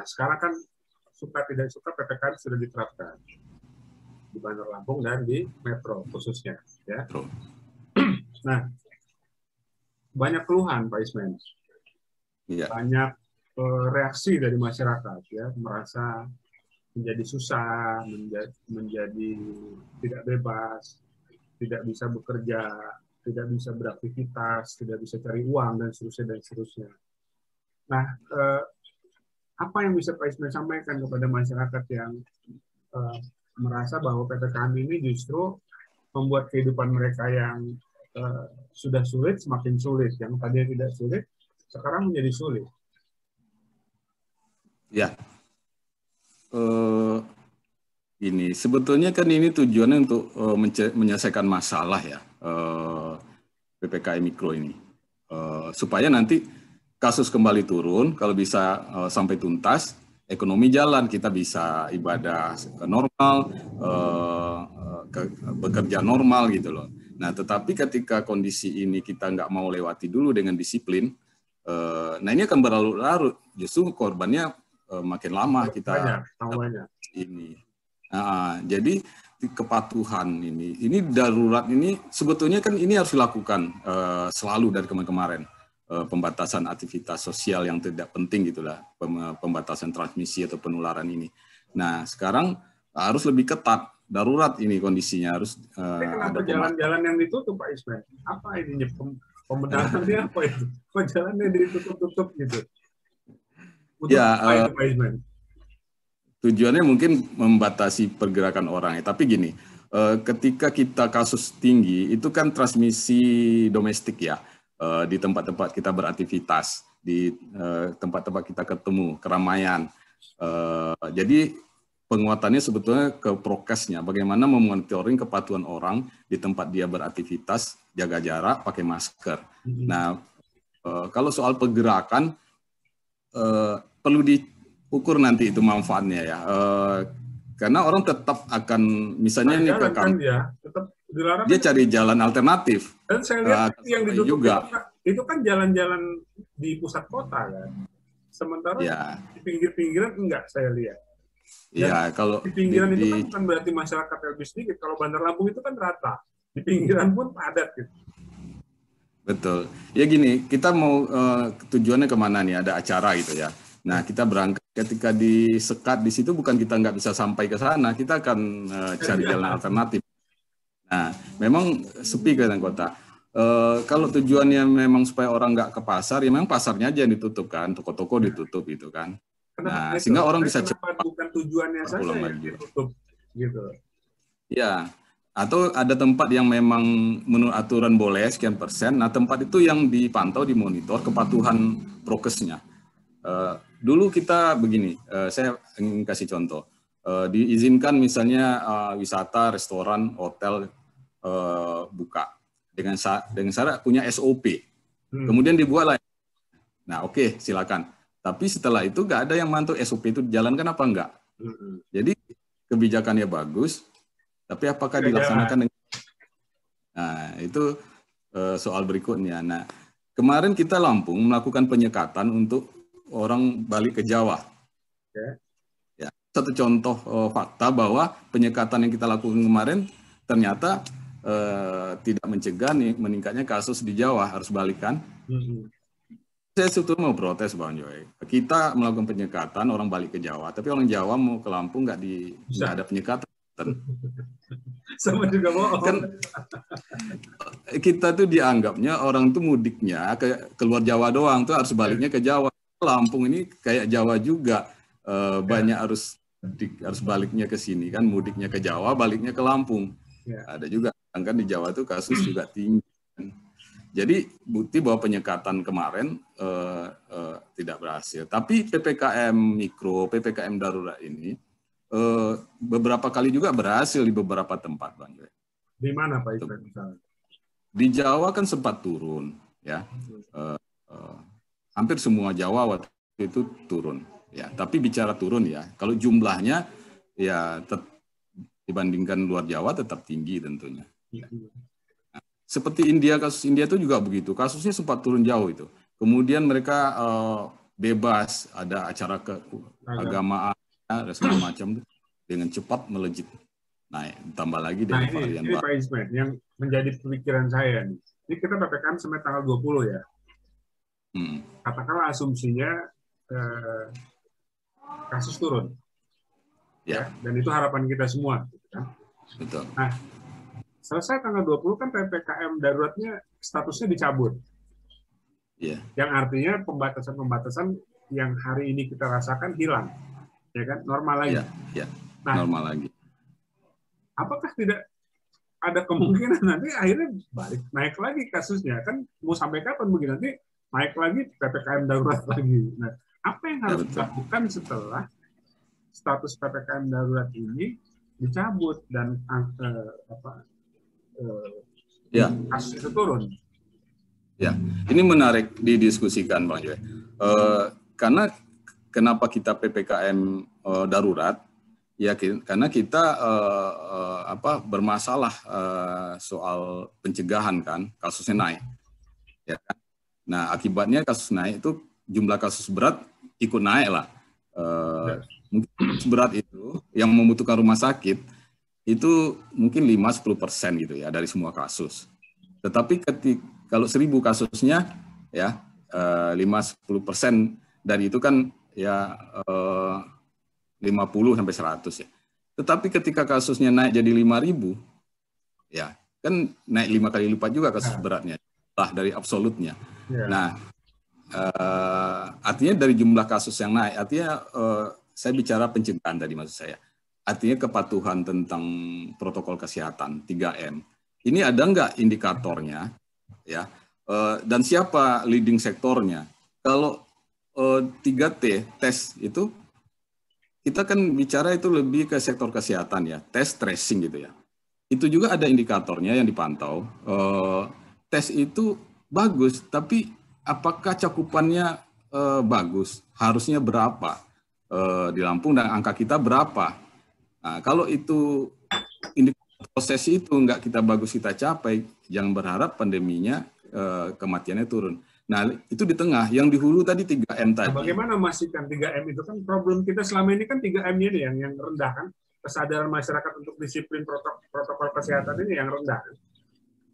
sekarang kan suka tidak suka PPKM sudah diterapkan di Bandar Lampung dan di Metro khususnya, ya. Nah, banyak keluhan Pak Ismen, banyak reaksi dari masyarakat, ya, merasa menjadi susah, menjadi tidak bebas, tidak bisa bekerja, tidak bisa beraktivitas, tidak bisa cari uang dan seterusnya. Nah, apa yang bisa Pak Ismen sampaikan kepada masyarakat yang merasa bahwa PPKM ini justru membuat kehidupan mereka yang sudah sulit semakin sulit, yang tadinya tidak sulit sekarang menjadi sulit? Ya, ini sebetulnya kan ini tujuannya untuk menyelesaikan masalah ya, PPKM Mikro ini, supaya nanti kasus kembali turun, kalau bisa sampai tuntas, ekonomi jalan, kita bisa ibadah normal, bekerja normal gitu loh. Nah, tetapi ketika kondisi ini kita nggak mau lewati dulu dengan disiplin, nah ini akan berlarut-larut, justru korbannya makin lama kita banyak. Ini. Nah, jadi kepatuhan ini darurat ini sebetulnya kan ini harus dilakukan selalu dari kemarin. Pembatasan aktivitas sosial yang tidak penting gitulah, pembatasan transmisi atau penularan ini. Nah, sekarang harus lebih ketat, darurat ini kondisinya harus ada jalan-jalan yang ditutup Pak Ismen? Apa ini pembenarannya apa itu? Kok jalannya ditutup gitu? Untuk apa itu Pak Ismen? Tujuannya mungkin membatasi pergerakan orang ya. Tapi gini, ketika kita kasus tinggi itu kan transmisi domestik ya. Di tempat-tempat kita beraktivitas, di tempat-tempat kita ketemu, keramaian. Jadi penguatannya sebetulnya ke prokesnya, bagaimana memonitoring kepatuhan orang di tempat dia beraktivitas, jaga jarak, pakai masker. Nah, kalau soal pergerakan, perlu diukur nanti itu manfaatnya ya. Karena orang tetap akan, misalnya ini ke kantor, dia cari jalan alternatif. Dan saya lihat yang ditutup juga itu kan jalan-jalan di pusat kota kan. Sementara di pinggir-pinggiran enggak saya lihat. Iya, kalau di pinggiran itu kan bukan berarti masyarakat lebih sedikit. Kalau Bandar Lampung itu kan rata. Di pinggiran pun padat gitu. Betul. Ya gini, kita mau tujuannya kemana nih? Ada acara gitu ya. Nah, kita berangkat ketika disekat di situ bukan kita nggak bisa sampai ke sana, kita akan cari jalan alternatif. Nah, memang sepi kan kota. Kalau tujuannya memang supaya orang nggak ke pasar, ya memang pasarnya aja yang ditutup kan, toko-toko ditutup gitu kan. Nah, sehingga orang bisa cepat. Bukan tujuannya saja yang ditutup gitu. Ya, atau ada tempat yang memang menurut aturan boleh sekian persen. Nah, tempat itu yang dipantau, dimonitor kepatuhan prokesnya. Dulu kita begini, saya ingin kasih contoh. Diizinkan misalnya wisata, restoran, hotel buka dengan syarat punya SOP. Kemudian dibuatlah. Nah, oke, silakan. Tapi setelah itu nggak ada yang mantau SOP itu dijalankan apa enggak. Jadi kebijakannya bagus, tapi apakah dilaksanakan dengan... Nah, itu soal berikutnya. Nah, kemarin kita Lampung melakukan penyekatan untuk orang balik ke Jawa. Ya, satu contoh fakta bahwa penyekatan yang kita lakukan kemarin ternyata tidak mencegah meningkatnya kasus di Jawa, harus balikan. Saya sebetulnya mau protes Bang Joy. Kita melakukan penyekatan orang balik ke Jawa, tapi orang Jawa mau ke Lampung nggak ada penyekatan. Sama juga bohong. Kan kita tuh dianggapnya orang tuh mudiknya keluar Jawa doang, tuh harus baliknya ke Jawa. Lampung ini kayak Jawa juga, banyak harus baliknya ke sini kan, mudiknya ke Jawa, baliknya ke Lampung. Ada juga kan di Jawa tuh kasus juga tinggi. Jadi bukti bahwa penyekatan kemarin tidak berhasil. Tapi PPKM Mikro, PPKM darurat ini beberapa kali juga berhasil di beberapa tempat, Bang. Di mana Pak Ismen misalnya? Di Jawa kan sempat turun, ya. Hampir semua Jawa waktu itu turun, ya. Tapi bicara turun ya, kalau jumlahnya ya dibandingkan luar Jawa tetap tinggi tentunya. Ya. Seperti India, kasus India itu juga begitu. Kasusnya sempat turun jauh itu. Kemudian mereka bebas, ada acara keagamaan, ada segala macam dengan cepat melejit naik. Tambah lagi dari varian ini Pak Ismet yang menjadi pemikiran saya nih. Ini kita PPKM sampai tanggal 20 ya. Katakanlah asumsinya kasus turun. Ya, dan itu harapan kita semua. Gitu kan? Betul. Nah, selesai tanggal 20 kan PPKM daruratnya statusnya dicabut. Yang artinya pembatasan-pembatasan yang hari ini kita rasakan hilang. Ya kan? Normal lagi. Nah, normal lagi. Apakah tidak ada kemungkinan nanti akhirnya balik naik lagi kasusnya? Kan mau sampai kapan begini? Nanti naik lagi PPKM darurat lagi. Nah, apa yang harus dilakukan setelah status PPKM darurat ini dicabut dan kasus itu turun? Ya, ini menarik didiskusikan, Bang Joy. Karena kenapa kita PPKM darurat? Ya, karena kita bermasalah soal pencegahan kan, kasusnya naik. Ya kan? Nah, akibatnya kasus naik itu jumlah kasus berat ikut naik lah. Mungkin kasus berat itu yang membutuhkan rumah sakit itu mungkin 5-10% gitu ya dari semua kasus. Tetapi kalau 1.000 kasusnya ya 5-10% dari itu kan ya 50 sampai 100 ya. Tetapi ketika kasusnya naik jadi 5.000 ya kan naik 5 kali lipat juga kasus beratnya lah dari absolutnya. Nah, artinya dari jumlah kasus yang naik, artinya saya bicara pencegahan tadi maksud saya. Artinya kepatuhan tentang protokol kesehatan 3M. Ini ada nggak indikatornya, ya? Dan siapa leading sektornya? Kalau 3T tes itu kita kan bicara itu lebih ke sektor kesehatan ya, tes tracing gitu ya. Itu juga ada indikatornya yang dipantau. Tes itu bagus, tapi apakah cakupannya bagus? Harusnya berapa di Lampung dan angka kita berapa? Nah, kalau itu proses itu nggak kita bagus kita capai, jangan berharap pandeminya kematiannya turun. Nah, itu di tengah. Yang di hulu tadi 3M tadi. Nah, bagaimana memastikan 3M itu kan problem kita selama ini kan 3M ini yang rendah kan. Kesadaran masyarakat untuk disiplin protokol kesehatan ini yang rendah.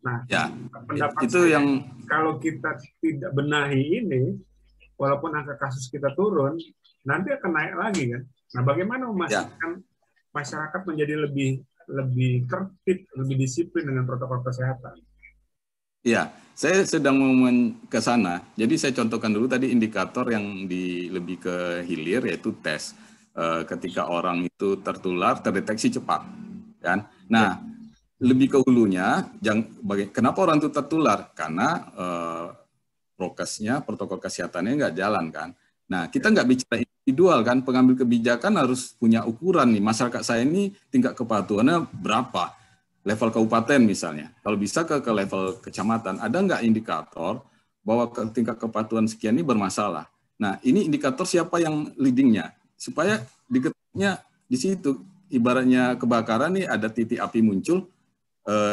Nah, ya, pendapat itu saya, yang kalau kita tidak benahi ini, walaupun angka kasus kita turun, nanti akan naik lagi kan. Nah, bagaimana memastikan masyarakat menjadi lebih tertib, lebih disiplin dengan protokol kesehatan? Ya, saya sedang mau ke sana. Jadi saya contohkan dulu tadi indikator yang lebih ke hilir yaitu tes. Ketika orang itu tertular, terdeteksi cepat, kan? Nah, lebih ke hulunya, kenapa orang itu tertular? Karena prokesnya, protokol kesehatannya nggak jalan, kan? Nah, kita nggak bicara individual, kan? Pengambil kebijakan harus punya ukuran nih. Masyarakat saya ini tingkat kepatuhannya berapa? Level kabupaten misalnya. Kalau bisa ke level kecamatan, ada nggak indikator bahwa tingkat kepatuhan sekian ini bermasalah? Nah, ini indikator siapa yang leadingnya? Supaya diketnya di situ. Ibaratnya kebakaran nih, ada titik api muncul,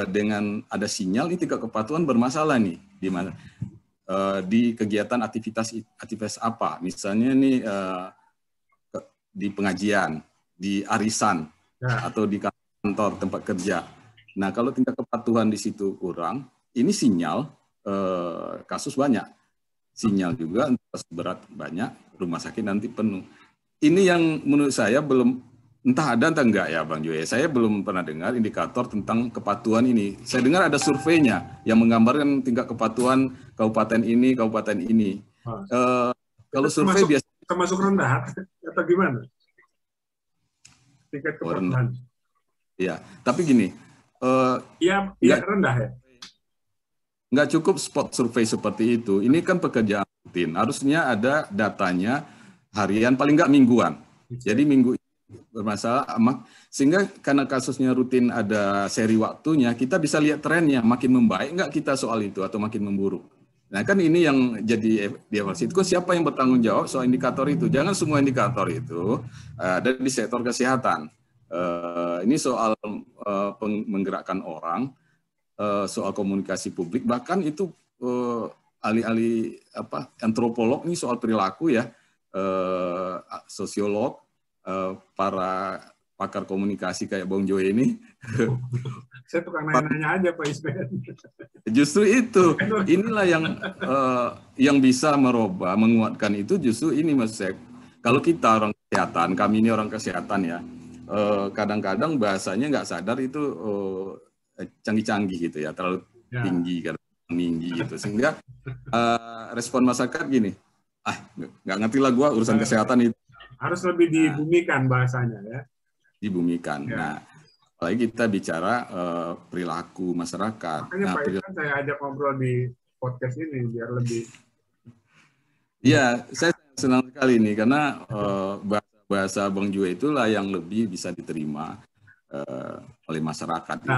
dengan ada sinyal, ini tingkat kepatuhan bermasalah nih. Di mana? Di kegiatan aktivitas apa? Misalnya nih di pengajian, di arisan, atau di kantor tempat kerja. Nah, kalau tingkat kepatuhan di situ kurang, ini sinyal kasus banyak. Sinyal juga kasus berat banyak, rumah sakit nanti penuh. Ini yang menurut saya belum, entah ada entah enggak ya Bang Joy. Saya belum pernah dengar indikator tentang kepatuhan ini. Saya dengar ada surveinya yang menggambarkan tingkat kepatuhan kabupaten ini, kabupaten ini. Kalau survei biasa termasuk rendah atau gimana? Tingkat kepatuhan. Iya, tapi gini. Iya rendah ya. Nggak cukup spot survei seperti itu. Ini kan pekerjaan rutin. Harusnya ada datanya harian, paling nggak mingguan. Jadi minggu bermasalah, sehingga karena kasusnya rutin ada seri waktunya, kita bisa lihat trennya makin membaik nggak kita soal itu atau makin memburuk. Nah kan ini yang jadi dievaluasi. Itu siapa yang bertanggung jawab soal indikator itu? Jangan semua indikator itu ada di sektor kesehatan. Ini soal menggerakkan orang, soal komunikasi publik, bahkan itu ahli-ahli antropolog ini soal perilaku ya. sosiolog, para pakar komunikasi kayak Bung Joe ini. Saya tukang nanya-nanya aja Pak Isben. Justru itu, inilah yang bisa merubah, menguatkan itu justru ini Mas Sek. Kalau kita orang kesehatan, kami ini orang kesehatan ya, kadang-kadang bahasanya nggak sadar itu canggih-canggih gitu ya, terlalu tinggi, tinggi gitu. Sehingga respon masyarakat gini, nggak ngerti lah gua urusan kesehatan itu. Harus lebih dibumikan bahasanya ya. Dibumikan. Ya. Nah, apalagi kita bicara perilaku masyarakat. Makanya Pak Isben saya ajak ngobrol di podcast ini biar lebih. Iya, saya senang sekali nih karena bahasa Bang Joe itulah yang lebih bisa diterima oleh masyarakat. Nah,